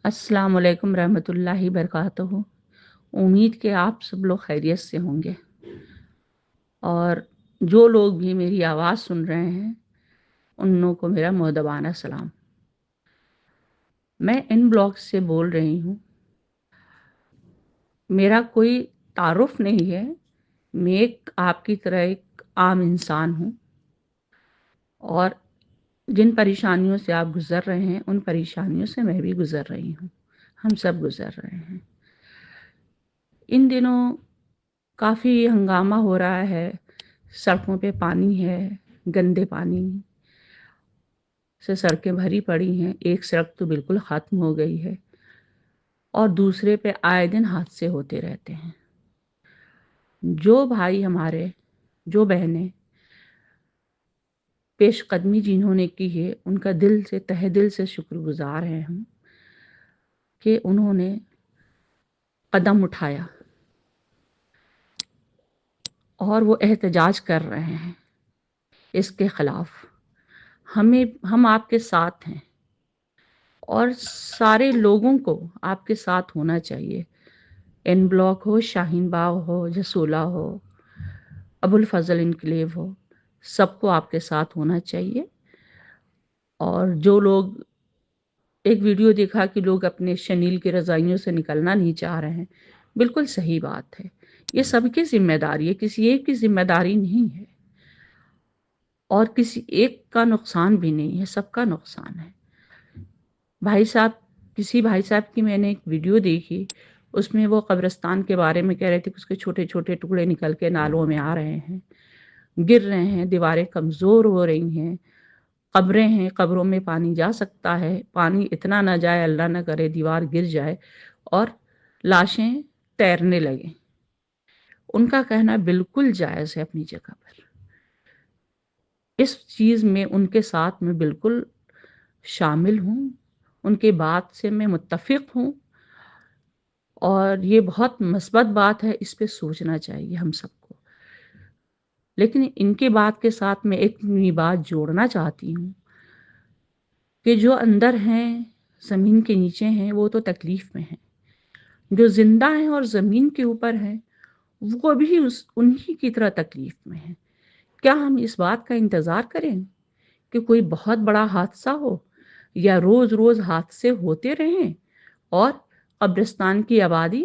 अस्सलाम वालेकुम रहमतुल्लाहि बरकातहू। उम्मीद के आप सब लोग खैरियत से होंगे और जो लोग भी मेरी आवाज़ सुन रहे हैं उन लोगों को मेरा मुअद्दबाना सलाम। मैं इन ब्लॉग से बोल रही हूँ। मेरा कोई तारुफ नहीं है, मैं एक आपकी तरह एक आम इंसान हूँ और जिन परेशानियों से आप गुज़र रहे हैं उन परेशानियों से मैं भी गुज़र रही हूँ, हम सब गुज़र रहे हैं। इन दिनों काफ़ी हंगामा हो रहा है, सड़कों पे पानी है, गंदे पानी से सड़कें भरी पड़ी हैं। एक सड़क तो बिल्कुल ख़त्म हो गई है और दूसरे पे आए दिन हादसे होते रहते हैं। जो भाई हमारे, जो बहनें पेशकदमी जिन्होंने की है, उनका दिल से तहे दिल से शुक्रगुज़ार हैं हम कि उन्होंने कदम उठाया और वो एहतजाज कर रहे हैं इसके ख़िलाफ़। हम आपके साथ हैं और सारे लोगों को आपके साथ होना चाहिए। एन ब्लॉक हो, शाहीन बाग हो, जसोला हो, अबुल फजल इनक्लेव हो, सबको आपके साथ होना चाहिए। और जो लोग एक वीडियो देखा कि लोग अपने शनील की रज़ाइयों से निकलना नहीं चाह रहे हैं, बिल्कुल सही बात है। ये सबकी ज़िम्मेदारी है, किसी एक की ज़िम्मेदारी नहीं है और किसी एक का नुकसान भी नहीं है, सबका नुकसान है। किसी भाई साहब की मैंने एक वीडियो देखी, उसमें वो कब्रिस्तान के बारे में कह रहे थे कि उसके छोटे छोटे टुकड़े निकल के नालों में आ रहे हैं, गिर रहे हैं, दीवारें कमज़ोर हो रही हैं, कब्रें हैं, कब्रों में पानी जा सकता है, पानी इतना ना जाए, अल्लाह ना करे दीवार गिर जाए और लाशें तैरने लगें। उनका कहना बिल्कुल जायज़ है अपनी जगह पर। इस चीज़ में उनके साथ मैं बिल्कुल शामिल हूँ, उनकी बात से मैं मुत्तफ़िक़ हूँ और ये बहुत मस्बत बात है, इस पे सोचना चाहिए हम सबको। लेकिन इनकी बात के साथ मैं एक बात जोड़ना चाहती हूँ कि जो अंदर हैं, ज़मीन के नीचे हैं, वो तो तकलीफ़ में हैं। जो ज़िंदा हैं और ज़मीन के ऊपर हैं, वो भी उन्हीं की तरह तकलीफ़ में हैं। क्या हम इस बात का इंतज़ार करें कि कोई बहुत बड़ा हादसा हो या रोज़-रोज़ हादसे होते रहें और कब्रिस्तान की आबादी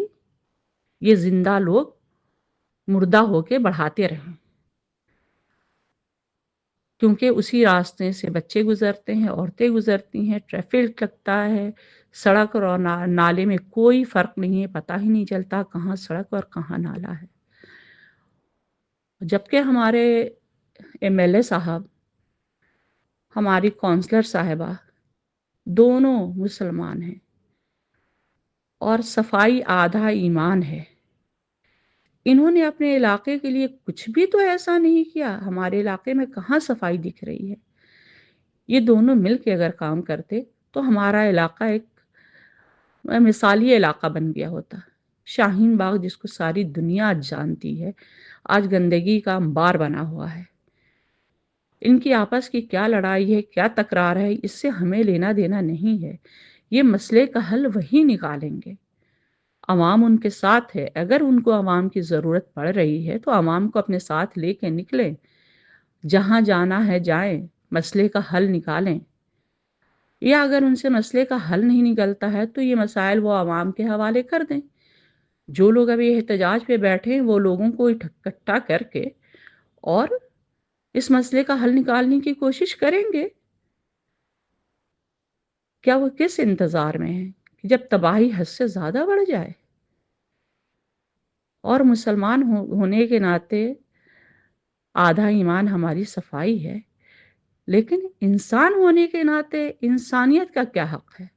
ये ज़िंदा लोग मुर्दा होके बढ़ाते रहें? क्योंकि उसी रास्ते से बच्चे गुज़रते हैं, औरतें गुज़रती हैं, ट्रैफ़िक लगता है, सड़क और नाले में कोई फ़र्क नहीं है, पता ही नहीं चलता कहाँ सड़क और कहाँ नाला है। जबकि हमारे एमएलए साहब, हमारी काउंसलर साहिबा दोनों मुसलमान हैं और सफाई आधा ईमान है। इन्होंने अपने इलाके के लिए कुछ भी तो ऐसा नहीं किया। हमारे इलाके में कहाँ सफाई दिख रही है? ये दोनों मिल के अगर काम करते तो हमारा इलाका एक मिसाली इलाका बन गया होता। शाहीन बाग जिसको सारी दुनिया आज जानती है, आज गंदगी का अंबार बना हुआ है। इनकी आपस की क्या लड़ाई है, क्या तकरार है, इससे हमें लेना देना नहीं है। ये मसले का हल वही निकालेंगे। अवाम उनके साथ है, अगर उनको अवाम की ज़रूरत पड़ रही है तो अवाम को अपने साथ लेके निकलें, जहाँ जाना है जाएं, मसले का हल निकालें। या अगर उनसे मसले का हल नहीं निकलता है तो ये मसाइल वो अवाम के हवाले कर दें। जो लोग अभी एहतजाज पे बैठे हैं वो लोगों को इकट्ठा करके और इस मसले का हल निकालने की कोशिश करेंगे। क्या वो किस इंतज़ार में हैं कि जब तबाही हद से ज़्यादा बढ़ जाए? और मुसलमान होने के नाते आधा ईमान हमारी सफाई है, लेकिन इंसान होने के नाते इंसानियत का क्या हक है?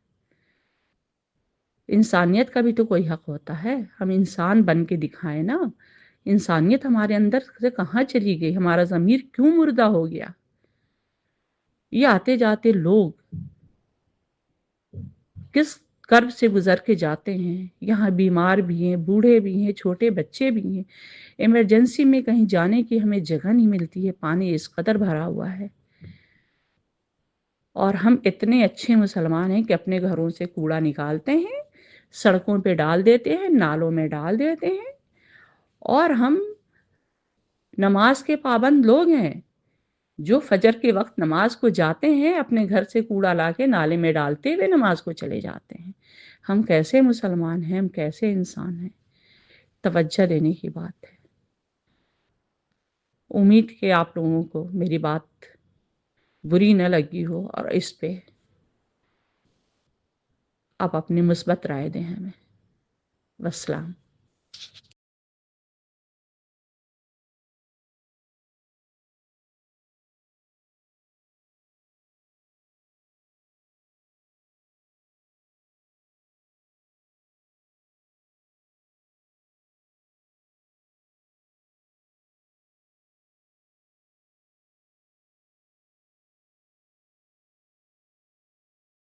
इंसानियत का भी तो कोई हक होता है। हम इंसान बन के दिखाएं ना। इंसानियत हमारे अंदर से कहाँ चली गई? हमारा ज़मीर क्यों मुर्दा हो गया? ये आते जाते लोग किस कर्ब से गुजर के जाते हैं। यहाँ बीमार भी हैं, बूढ़े भी हैं, छोटे बच्चे भी हैं। इमरजेंसी में कहीं जाने की हमें जगह नहीं मिलती है, पानी इस कदर भरा हुआ है। और हम इतने अच्छे मुसलमान हैं कि अपने घरों से कूड़ा निकालते हैं, सड़कों पे डाल देते हैं, नालों में डाल देते हैं। और हम नमाज के पाबंद लोग हैं जो फजर के वक्त नमाज को जाते हैं, अपने घर से कूड़ा लाके नाले में डालते हुए नमाज को चले जाते हैं। हम कैसे मुसलमान हैं, हम कैसे इंसान हैं? तवज्जो देने की बात है। उम्मीद कि आप लोगों को मेरी बात बुरी न लगी हो और इस पे आप अपनी मुस्बत राय दें हमें। वस्सलाम।